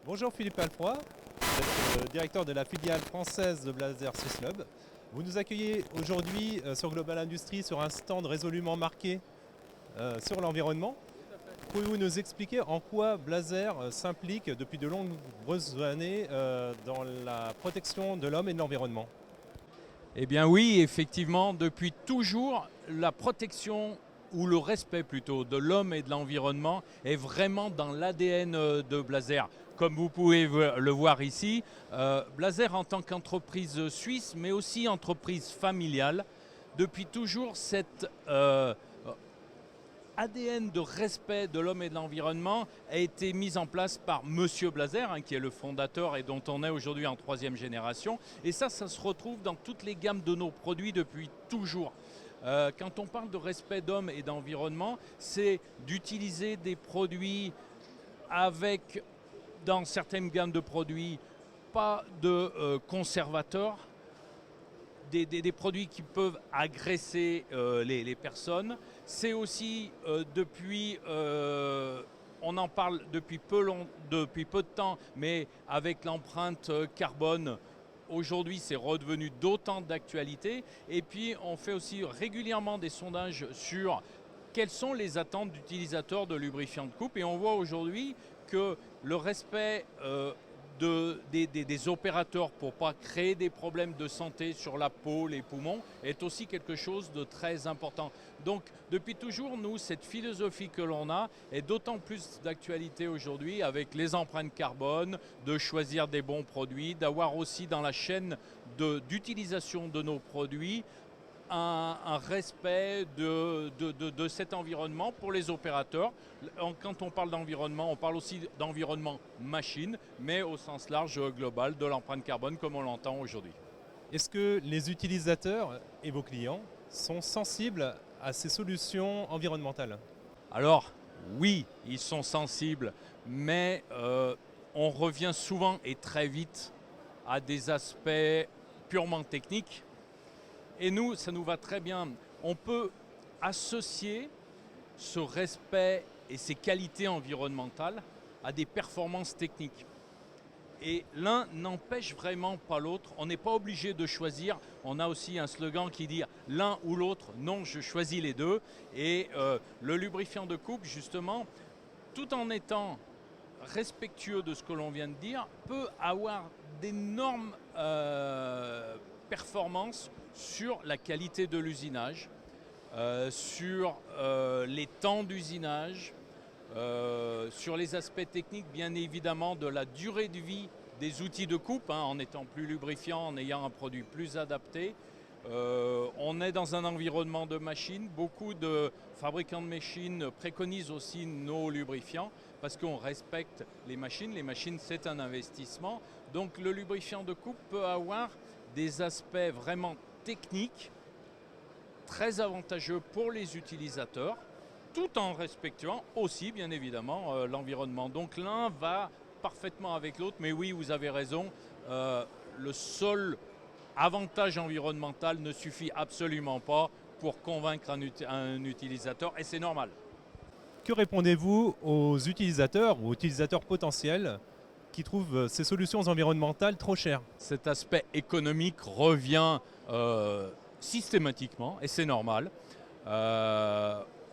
Bonjour Philippe Alfroy, vous êtes directeur de la filiale française de Blazer Swiss Club. Vous nous accueillez aujourd'hui sur Global Industries sur un stand résolument marqué sur l'environnement. Pouvez-vous nous expliquer en quoi Blazer s'implique depuis de nombreuses années dans la protection de l'homme et de l'environnement? Eh bien oui, effectivement, depuis toujours, la protection ou le respect plutôt de l'homme et de l'environnement est vraiment dans l'ADN de Blazer. Comme vous pouvez le voir ici, Blazer en tant qu'entreprise suisse, mais aussi entreprise familiale, depuis toujours cette ADN de respect de l'homme et de l'environnement a été mise en place par Monsieur Blazer, qui est le fondateur et dont on est aujourd'hui en troisième génération. Et ça se retrouve dans toutes les gammes de nos produits depuis toujours. Quand on parle de respect d'homme et d'environnement, c'est d'utiliser des produits avec, dans certaines gammes de produits, pas de conservateurs, des produits qui peuvent agresser les personnes. C'est aussi on en parle depuis peu de temps, mais avec l'empreinte carbone, aujourd'hui c'est redevenu d'autant d'actualité. Et puis on fait aussi régulièrement des sondages sur quelles sont les attentes d'utilisateurs de lubrifiants de coupe. Et on voit aujourd'hui que le respect des opérateurs pour ne pas créer des problèmes de santé sur la peau, les poumons, est aussi quelque chose de très important. Donc depuis toujours, nous, cette philosophie que l'on a est d'autant plus d'actualité aujourd'hui avec les empreintes carbone, de choisir des bons produits, d'avoir aussi dans la chaîne d'utilisation de nos produits un respect de cet environnement pour les opérateurs. Quand on parle d'environnement, on parle aussi d'environnement machine, mais au sens large global de l'empreinte carbone comme on l'entend aujourd'hui. Est-ce que les utilisateurs et vos clients sont sensibles à ces solutions environnementales? Alors, oui, ils sont sensibles, mais on revient souvent et très vite à des aspects purement techniques. Et nous, ça nous va très bien. On peut associer ce respect et ces qualités environnementales à des performances techniques. Et l'un n'empêche vraiment pas l'autre. On n'est pas obligé de choisir. On a aussi un slogan qui dit l'un ou l'autre. Non, je choisis les deux. Et le lubrifiant de coupe, justement, tout en étant respectueux de ce que l'on vient de dire, peut avoir d'énormes performances sur la qualité de l'usinage, sur les temps d'usinage, sur les aspects techniques, bien évidemment, de la durée de vie des outils de coupe, en étant plus lubrifiant, en ayant un produit plus adapté. On est dans un environnement de machines. Beaucoup de fabricants de machines préconisent aussi nos lubrifiants parce qu'on respecte les machines. Les machines, c'est un investissement. Donc le lubrifiant de coupe peut avoir des aspects vraiment techniques très avantageux pour les utilisateurs, tout en respectant aussi, bien évidemment, l'environnement. Donc l'un va parfaitement avec l'autre, mais oui, vous avez raison, le seul avantage environnemental ne suffit absolument pas pour convaincre un utilisateur, et c'est normal. Que répondez-vous aux utilisateurs ou utilisateurs potentiels qui trouvent ces solutions environnementales trop chères? Cet aspect économique revient systématiquement, et c'est normal.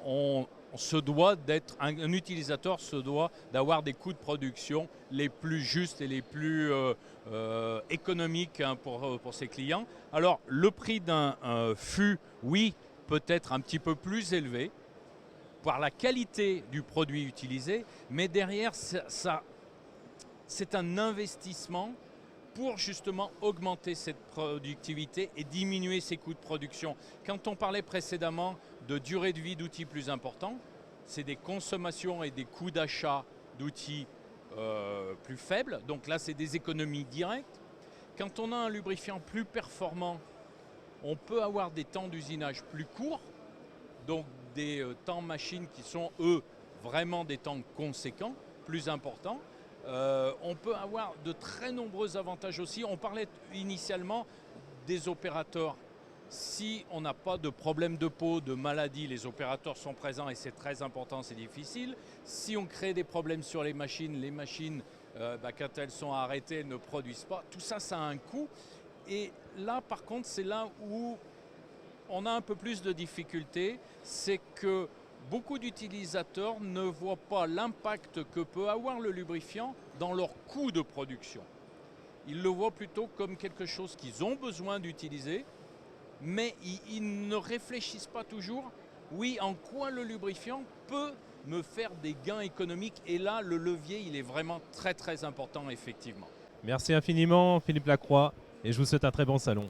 On se doit d'être un utilisateur se doit d'avoir des coûts de production les plus justes et les plus économiques pour ses clients. Alors le prix d'un fût, oui, peut être un petit peu plus élevé par la qualité du produit utilisé, mais derrière c'est un investissement pour justement augmenter cette productivité et diminuer ses coûts de production. Quand on parlait précédemment de durée de vie d'outils plus importants, c'est des consommations et des coûts d'achat d'outils plus faibles. Donc là, c'est des économies directes. Quand on a un lubrifiant plus performant, on peut avoir des temps d'usinage plus courts, donc des temps machines qui sont, eux, vraiment des temps conséquents, plus importants. On peut avoir de très nombreux avantages aussi. On parlait initialement des opérateurs. Si on n'a pas de problème de peau, de maladie, les opérateurs sont présents et c'est très important, c'est difficile. Si on crée des problèmes sur les machines quand elles sont arrêtées, elles ne produisent pas. Tout ça, ça a un coût. Et là, par contre, c'est là où on a un peu plus de difficultés. C'est que beaucoup d'utilisateurs ne voient pas l'impact que peut avoir le lubrifiant dans leur coût de production. Ils le voient plutôt comme quelque chose qu'ils ont besoin d'utiliser, mais ils ne réfléchissent pas toujours, oui, en quoi le lubrifiant peut me faire des gains économiques. Et là, le levier, il est vraiment très très important, effectivement. Merci infiniment Philippe Lacroix et je vous souhaite un très bon salon.